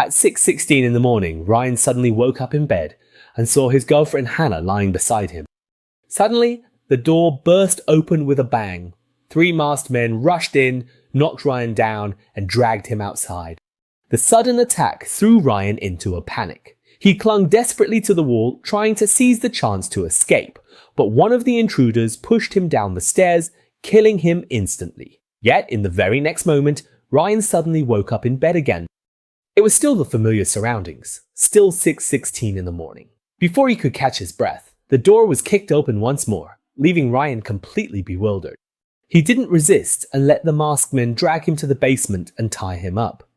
At 6:16 in the morning, Ryan suddenly woke up in bed and saw his girlfriend Hannah lying beside him. Suddenly, the door burst open with a bang. 3 masked men rushed in, knocked Ryan down, and dragged him outside. The sudden attack threw Ryan into a panic. He clung desperately to the wall, trying to seize the chance to escape, but one of the intruders pushed him down the stairs, killing him instantly. Yet, in the very next moment, Ryan suddenly woke up in bed again. It was still the familiar surroundings, still 6:16 in the morning. Before he could catch his breath, the door was kicked open once more, leaving Ryan completely bewildered. He didn't resist and let the masked men drag him to the basement and tie him up.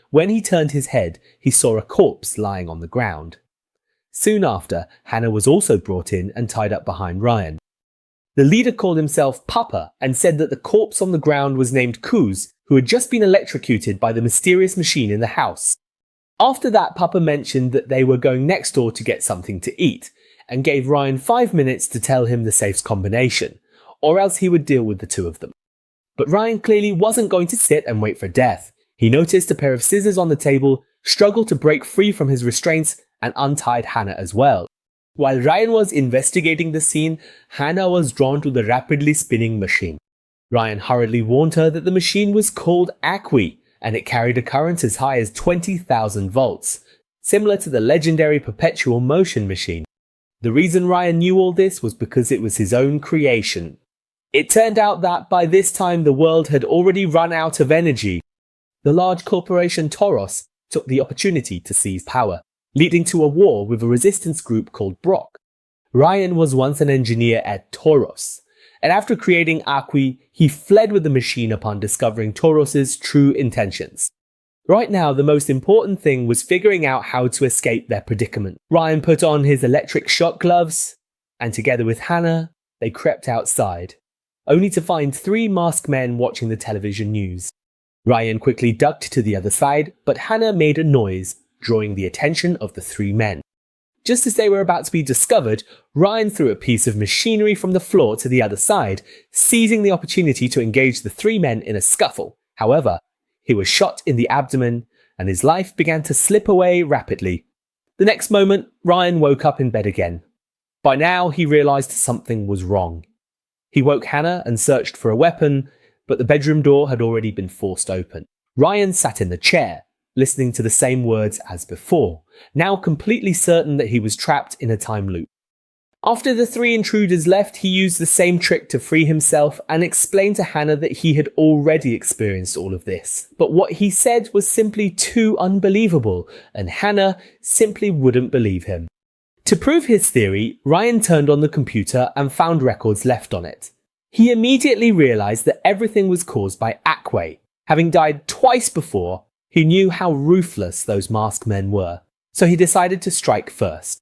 When he turned his head, he saw a corpse lying on the ground. Soon after, Hannah was also brought in and tied up behind Ryan. The leader called himself Papa and said that the corpse on the ground was named Kuz, who had just been electrocuted by the mysterious machine in the house. After that, Papa mentioned that they were going next door to get something to eat, and gave Ryan 5 minutes to tell him the safe's combination, or else he would deal with the two of them. But Ryan clearly wasn't going to sit and wait for death. He noticed a pair of scissors on the table, struggled to break free from his restraints, and untied Hannah as well. While Ryan was investigating the scene, Hannah was drawn to the rapidly spinning machine. Ryan hurriedly warned her that the machine was called Acqui, and it carried a current as high as 20,000 volts, similar to the legendary perpetual motion machine. The reason Ryan knew all this was because it was his own creation. It turned out that by this time the world had already run out of energy. The large corporation Toros took the opportunity to seize power, leading to a war with a resistance group called Brock. Ryan was once an engineer at Toros, and after creating Acqui, he fled with the machine upon discovering Toros's true intentions. Right now, the most important thing was figuring out how to escape their predicament. Ryan put on his electric shock gloves, and together with Hannah, they crept outside, only to find 3 masked men watching the television news. Ryan quickly ducked to the other side, but Hannah made a noise, drawing the attention of the 3 men. Just as they were about to be discovered, Ryan threw a piece of machinery from the floor to the other side, seizing the opportunity to engage the 3 men in a scuffle. However, he was shot in the abdomen, and his life began to slip away rapidly. The next moment, Ryan woke up in bed again. By now, he realized something was wrong. He woke Hannah and searched for a weapon, but the bedroom door had already been forced open. Ryan sat in the chair, listening to the same words as before, now completely certain that he was trapped in a time loop. After the 3 intruders left, he used the same trick to free himself and explained to Hannah that he had already experienced all of this. But what he said was simply too unbelievable, and Hannah simply wouldn't believe him. To prove his theory, Ryan turned on the computer and found records left on it. He immediately realized that everything was caused by Acqui. Having died twice before, he knew how ruthless those masked men were, so he decided to strike first.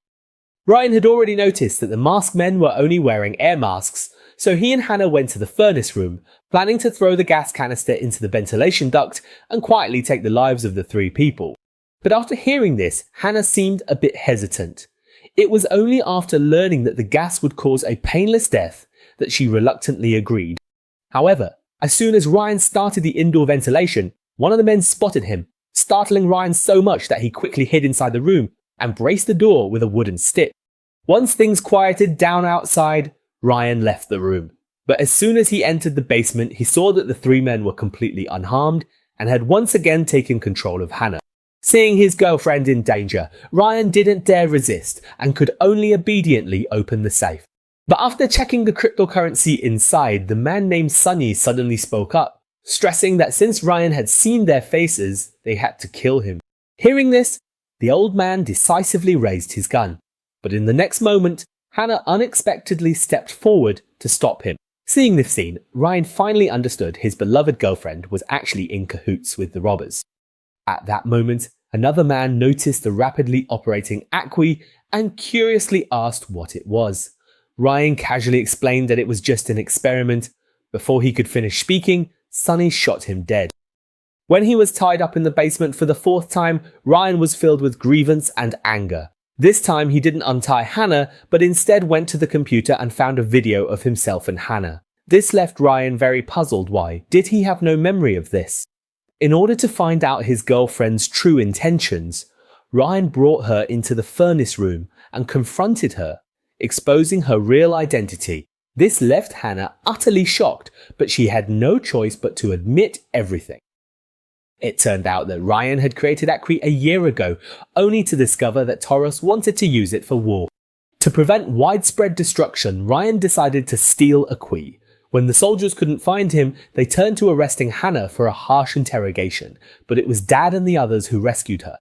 Ryan had already noticed that the masked men were only wearing air masks, so he and Hannah went to the furnace room, planning to throw the gas canister into the ventilation duct and quietly take the lives of the 3 people. But after hearing this, Hannah seemed a bit hesitant. It was only after learning that the gas would cause a painless death that she reluctantly agreed. However, as soon as Ryan started the indoor ventilation, one of the men spotted him, startling Ryan so much that he quickly hid inside the room and braced the door with a wooden stick. Once things quieted down outside, Ryan left the room. But as soon as he entered the basement, he saw that the 3 men were completely unharmed and had once again taken control of Hannah. Seeing his girlfriend in danger, Ryan didn't dare resist and could only obediently open the safe. But after checking the cryptocurrency inside, the man named Sunny suddenly spoke up, stressing that since Ryan had seen their faces, they had to kill him. Hearing this, the old man decisively raised his gun. But in the next moment, Hannah unexpectedly stepped forward to stop him. Seeing this scene, Ryan finally understood his beloved girlfriend was actually in cahoots with the robbers. At that moment, another man noticed the rapidly operating Acqui and curiously asked what it was. Ryan casually explained that it was just an experiment. Before he could finish speaking, Sunny shot him dead. When he was tied up in the basement for the 4th time, Ryan was filled with grievance and anger. This time he didn't untie Hannah, but instead went to the computer and found a video of himself and Hannah. This left Ryan very puzzled. Why did he have no memory of this? In order to find out his girlfriend's true intentions, Ryan brought her into the furnace room and confronted her, exposing her real identity. This left Hannah utterly shocked, but she had no choice but to admit everything. It turned out that Ryan had created Acqui a year ago, only to discover that Toros wanted to use it for war. To prevent widespread destruction, Ryan decided to steal Acqui. When the soldiers couldn't find him, they turned to arresting Hannah for a harsh interrogation, but it was Dad and the others who rescued her.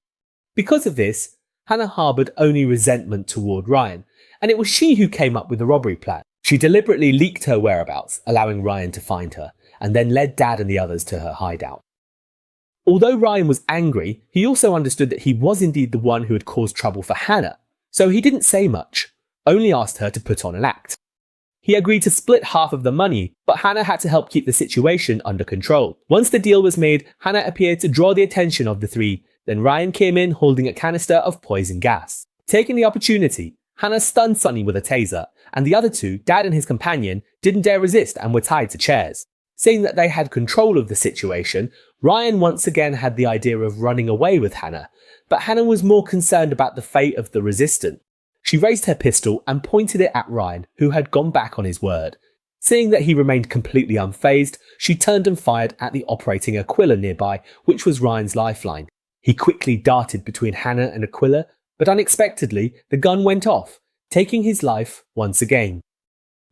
Because of this, Hannah harboured only resentment toward Ryan, and it was she who came up with the robbery plan. She deliberately leaked her whereabouts, allowing Ryan to find her, and then led Dad and the others to her hideout. Although Ryan was angry, he also understood that he was indeed the one who had caused trouble for Hannah, so he didn't say much, only asked her to put on an act. He agreed to split half of the money, but Hannah had to help keep the situation under control. Once the deal was made, Hannah appeared to draw the attention of the three, then Ryan came in holding a canister of poison gas. Taking the opportunity, Hannah stunned Sonny with a taser, and the other two, Dad and his companion, didn't dare resist and were tied to chairs. Seeing that they had control of the situation, Ryan once again had the idea of running away with Hannah, but Hannah was more concerned about the fate of the resistant. She raised her pistol and pointed it at Ryan, who had gone back on his word. Seeing that he remained completely unfazed, she turned and fired at the operating Aquila nearby, which was Ryan's lifeline. He quickly darted between Hannah and Aquila, but unexpectedly, the gun went off, taking his life once again.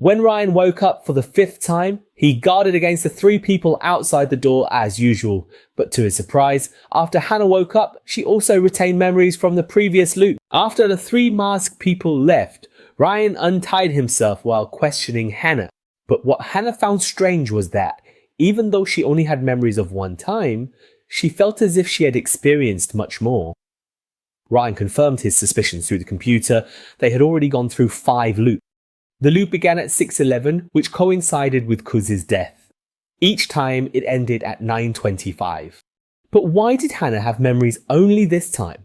When Ryan woke up for the 5th time, he guarded against the 3 people outside the door as usual, but to his surprise, after Hannah woke up, she also retained memories from the previous loop. After the 3 masked people left, Ryan untied himself while questioning Hannah. But what Hannah found strange was that, even though she only had memories of one time, she felt as if she had experienced much more. Ryan confirmed his suspicions through the computer. They had already gone through 5 loops. The loop began at 6:11, which coincided with Kuz's death. Each time it ended at 9:25. But why did Hannah have memories only this time?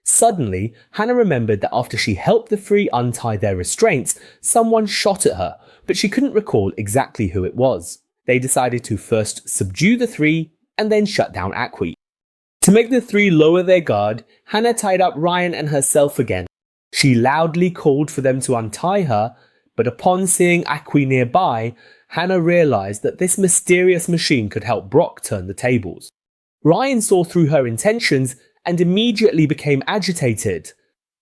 Suddenly, Hannah remembered that after she helped the 3 untie their restraints, someone shot at her, but she couldn't recall exactly who it was. They decided to first subdue the 3 and then shut down Acqui. To make the 3 lower their guard, Hannah tied up Ryan and herself again. She loudly called for them to untie her, but upon seeing Acqui nearby, Hannah realised that this mysterious machine could help Brock turn the tables. Ryan saw through her intentions and immediately became agitated,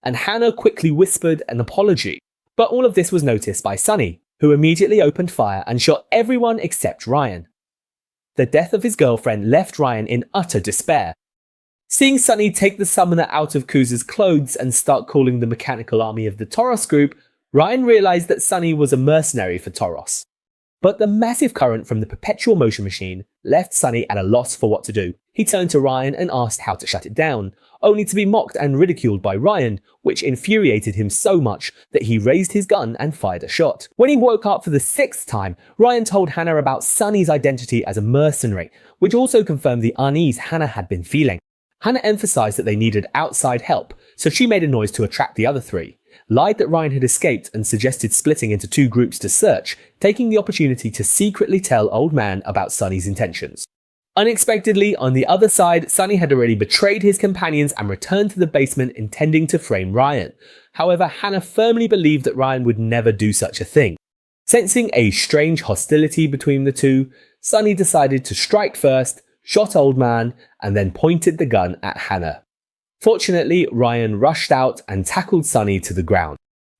and Hannah quickly whispered an apology. But all of this was noticed by Sonny, who immediately opened fire and shot everyone except Ryan. The death of his girlfriend left Ryan in utter despair. Seeing Sonny take the summoner out of Kuz's clothes and start calling the mechanical army of the Toros group, Ryan realised that Sonny was a mercenary for Toros. But the massive current from the perpetual motion machine left Sonny at a loss for what to do. He turned to Ryan and asked how to shut it down, only to be mocked and ridiculed by Ryan, which infuriated him so much that he raised his gun and fired a shot. When he woke up for the 6th time, Ryan told Hannah about Sonny's identity as a mercenary, which also confirmed the unease Hannah had been feeling. Hannah emphasised that they needed outside help, so she made a noise to attract the other 3, lied that Ryan had escaped and suggested splitting into 2 groups to search, taking the opportunity to secretly tell Old Man about Sonny's intentions. Unexpectedly, on the other side, Sonny had already betrayed his companions and returned to the basement intending to frame Ryan. However, Hannah firmly believed that Ryan would never do such a thing. Sensing a strange hostility between the two, Sonny decided to strike first, shot Old Man, and then pointed the gun at Hannah. Fortunately, Ryan rushed out and tackled Sonny to the ground.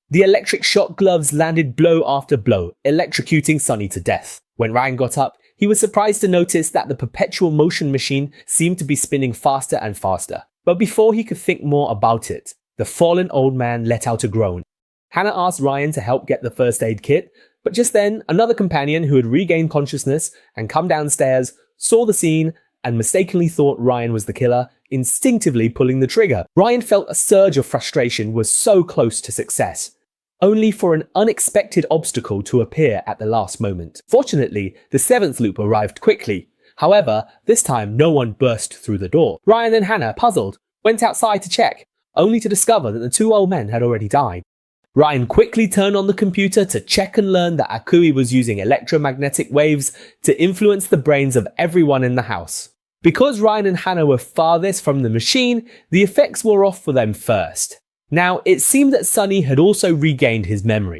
The electric shock gloves landed blow after blow, electrocuting Sonny to death. When Ryan got up, he was surprised to notice that the perpetual motion machine seemed to be spinning faster and faster. But before he could think more about it, the fallen old man let out a groan. Hannah asked Ryan to help get the first aid kit, but just then, another companion who had regained consciousness and come downstairs saw the scene and mistakenly thought Ryan was the killer, instinctively pulling the trigger. Ryan felt a surge of frustration was so close to success, only for an unexpected obstacle to appear at the last moment. Fortunately, the 7th loop arrived quickly. However, this time no one burst through the door. Ryan and Hannah, puzzled, went outside to check, only to discover that the 2 old men had already died. Ryan quickly turned on the computer to check and learn that Akui was using electromagnetic waves to influence the brains of everyone in the house. Because Ryan and Hannah were farthest from the machine, the effects wore off for them first. Now, it seemed that Sunny had also regained his memory.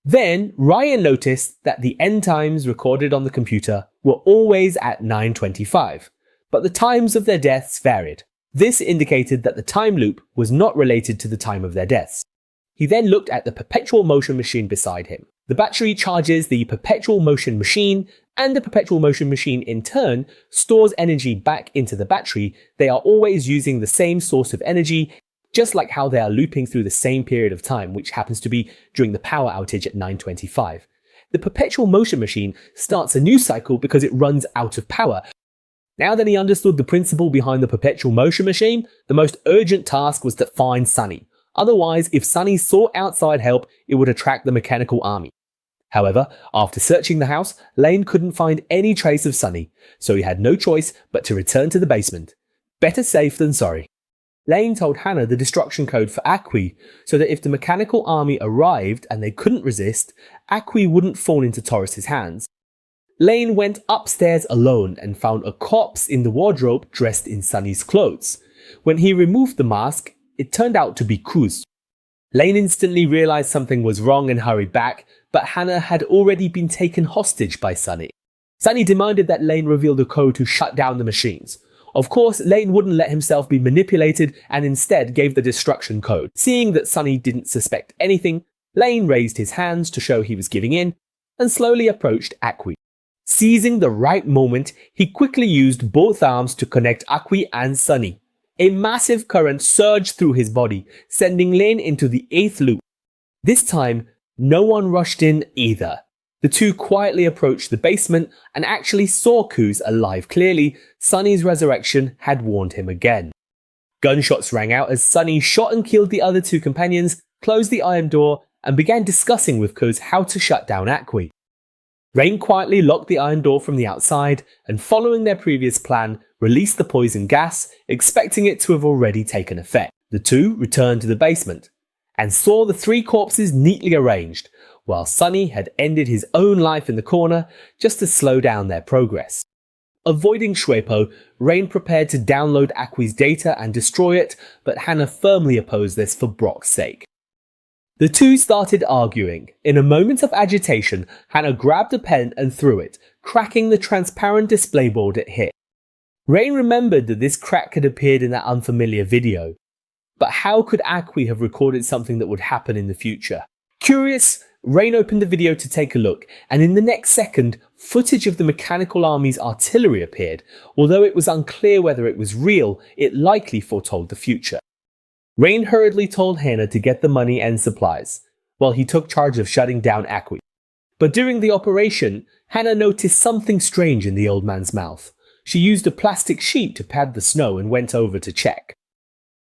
Then, Ryan noticed that the end times recorded on the computer were always at 9:25, but the times of their deaths varied. This indicated that the time loop was not related to the time of their deaths. He then looked at the perpetual motion machine beside him. The battery charges the perpetual motion machine, and the perpetual motion machine in turn stores energy back into the battery. They are always using the same source of energy, just like how they are looping through the same period of time, which happens to be during the power outage at 9:25. The perpetual motion machine starts a new cycle because it runs out of power. Now that he understood the principle behind the perpetual motion machine, the most urgent task was to find Sunny. Otherwise, if Sunny sought outside help, it would attract the mechanical army. However, after searching the house, Lane couldn't find any trace of Sunny, so he had no choice but to return to the basement. Better safe than sorry. Lane told Hannah the destruction code for Acqui, so that if the mechanical army arrived and they couldn't resist, Acqui wouldn't fall into Taurus's hands. Lane went upstairs alone and found a corpse in the wardrobe dressed in Sunny's clothes. When he removed the mask, it turned out to be Kuz. Lane instantly realized something was wrong and hurried back, but Hannah had already been taken hostage by Sunny. Sunny demanded that Lane reveal the code to shut down the machines. Of course, Lane wouldn't let himself be manipulated and instead gave the destruction code. Seeing that Sunny didn't suspect anything, Lane raised his hands to show he was giving in and slowly approached Acqui. Seizing the right moment, he quickly used both arms to connect Acqui and Sunny. A massive current surged through his body, sending Lane into the 8th loop. This time, no one rushed in either. The two quietly approached the basement and actually saw Kuz alive clearly. Sunny's resurrection had warned him again. Gunshots rang out as Sunny shot and killed the other two companions, closed the iron door, and began discussing with Kuz how to shut down Acqui. Rain quietly locked the iron door from the outside and, following their previous plan, released the poison gas, expecting it to have already taken effect. The two returned to the basement and saw the 3 corpses neatly arranged, while Sunny had ended his own life in the corner just to slow down their progress. Avoiding Shuepo, Rain prepared to download Acqui's data and destroy it, but Hannah firmly opposed this for Brock's sake. The two started arguing. In a moment of agitation, Hannah grabbed a pen and threw it, cracking the transparent display board it hit. Rain remembered that this crack had appeared in that unfamiliar video. But how could Acqui have recorded something that would happen in the future? Curious, Rain opened the video to take a look, and in the next second, footage of the mechanical army's artillery appeared. Although it was unclear whether it was real, it likely foretold the future. Rain hurriedly told Hannah to get the money and supplies, while he took charge of shutting down Acqui. But during the operation, Hannah noticed something strange in the old man's mouth. She used a plastic sheet to pad the snow and went over to check.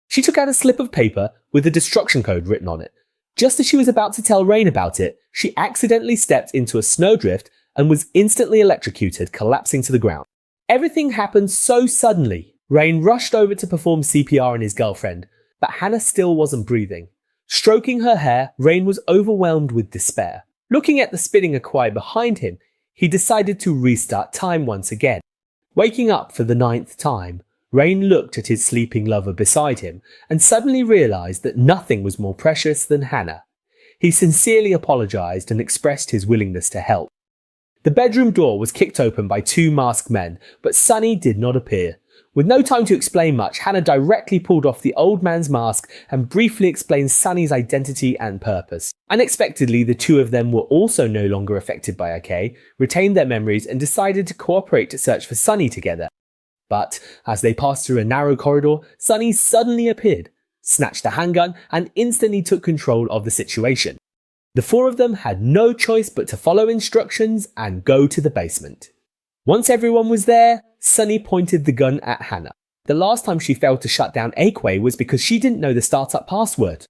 She took out a slip of paper with the destruction code written on it. Just as she was about to tell Rain about it, she accidentally stepped into a snowdrift and was instantly electrocuted, collapsing to the ground. Everything happened so suddenly. Rain rushed over to perform CPR on his girlfriend, but Hannah still wasn't breathing. Stroking her hair, Rain was overwhelmed with despair. Looking at the spinning Acqui behind him, he decided to restart time once again. Waking up for the 9th time, Rain looked at his sleeping lover beside him and suddenly realized that nothing was more precious than Hannah. He sincerely apologized and expressed his willingness to help. The bedroom door was kicked open by 2 masked men, but Sunny did not appear. With no time to explain much, Hannah directly pulled off the old man's mask and briefly explained Sunny's identity and purpose. Unexpectedly, the two of them were also no longer affected by Acqui, retained their memories and decided to cooperate to search for Sunny together. But as they passed through a narrow corridor, Sunny suddenly appeared, snatched a handgun and instantly took control of the situation. The 4 of them had no choice but to follow instructions and go to the basement. Once everyone was there, Sunny pointed the gun at Hannah. The last time she failed to shut down Acqui was because she didn't know the startup password.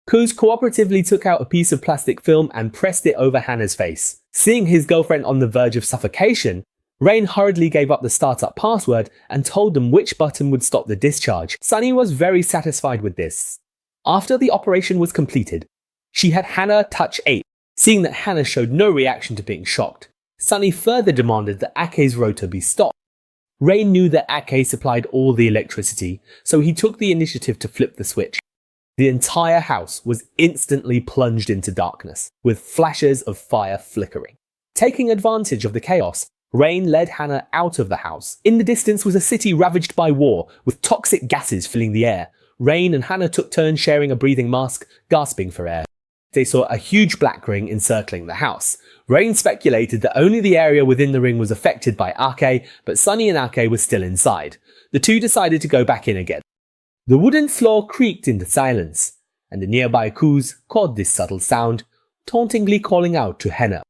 Kuz cooperatively took out a piece of plastic film and pressed it over Hannah's face. Seeing his girlfriend on the verge of suffocation, Rain hurriedly gave up the startup password and told them which button would stop the discharge. Sunny was very satisfied with this. After the operation was completed, she had Hannah touch 8. Seeing that Hannah showed no reaction to being shocked, Sunny further demanded that Acqui's rotor be stopped. Rain knew that Ake supplied all the electricity, so he took the initiative to flip the switch. The entire house was instantly plunged into darkness, with flashes of fire flickering. Taking advantage of the chaos, Rain led Hannah out of the house. In the distance was a city ravaged by war, with toxic gases filling the air. Rain and Hannah took turns sharing a breathing mask, gasping for air. They saw a huge black ring encircling the house. Rain speculated that only the area within the ring was affected by Ake, but Sunny and Ake were still inside. The two decided to go back in again. The wooden floor creaked into silence, and the nearby Kuz caught this subtle sound, tauntingly calling out to Hannah.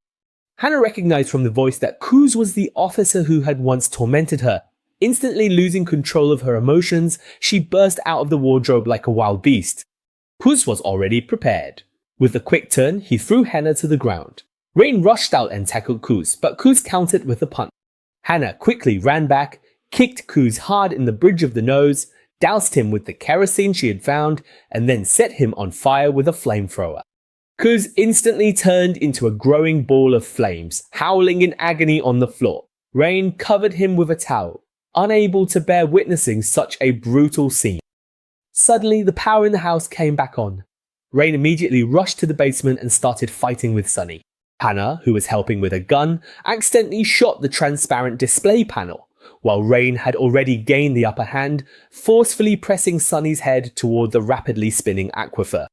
Hannah recognized from the voice that Kuz was the officer who had once tormented her. Instantly losing control of her emotions, she burst out of the wardrobe like a wild beast. Kuz was already prepared. With a quick turn, he threw Hannah to the ground. Rain rushed out and tackled Kuz, but Kuz countered with a punch. Hannah quickly ran back, kicked Kuz hard in the bridge of the nose, doused him with the kerosene she had found, and then set him on fire with a flamethrower. Kuz instantly turned into a growing ball of flames, howling in agony on the floor. Rain covered him with a towel, unable to bear witnessing such a brutal scene. Suddenly, the power in the house came back on. Rain immediately rushed to the basement and started fighting with Sunny. Hannah, who was helping with a gun, accidentally shot the transparent display panel, while Rain had already gained the upper hand, forcefully pressing Sunny's head toward the rapidly spinning aquifer.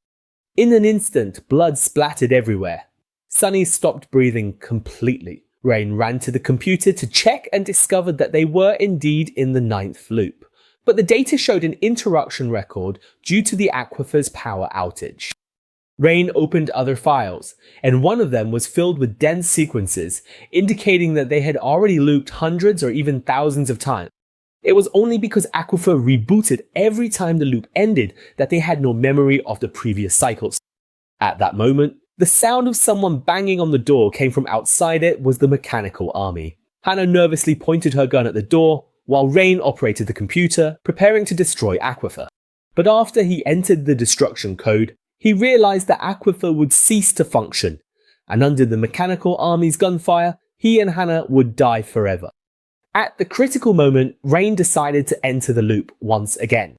In an instant, blood splattered everywhere. Sunny stopped breathing completely. Rain ran to the computer to check and discovered that they were indeed in the 9th loop, but the data showed an interruption record due to the aquifer's power outage. Rain opened other files, and one of them was filled with dense sequences, indicating that they had already looped hundreds or even thousands of times. It was only because Aquifer rebooted every time the loop ended that they had no memory of the previous cycles. At that moment, the sound of someone banging on the door came from outside it was the mechanical army. Hannah nervously pointed her gun at the door, while Rain operated the computer, preparing to destroy Aquifer. But after he entered the destruction code, he realized that Aquifer would cease to function, and under the mechanical army's gunfire, he and Hannah would die forever. At the critical moment, Rain decided to enter the loop once again.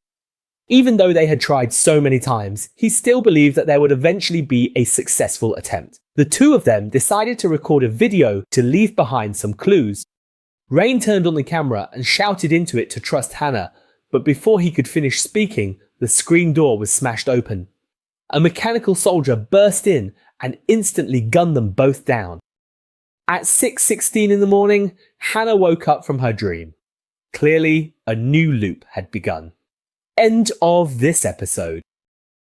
Even though they had tried so many times, he still believed that there would eventually be a successful attempt. The two of them decided to record a video to leave behind some clues. Rain turned on the camera and shouted into it to trust Hannah, but before he could finish speaking, the screen door was smashed open. A mechanical soldier burst in and instantly gunned them both down. At 6:16 in the morning, Hannah woke up from her dream. Clearly, a new loop had begun. End of this episode.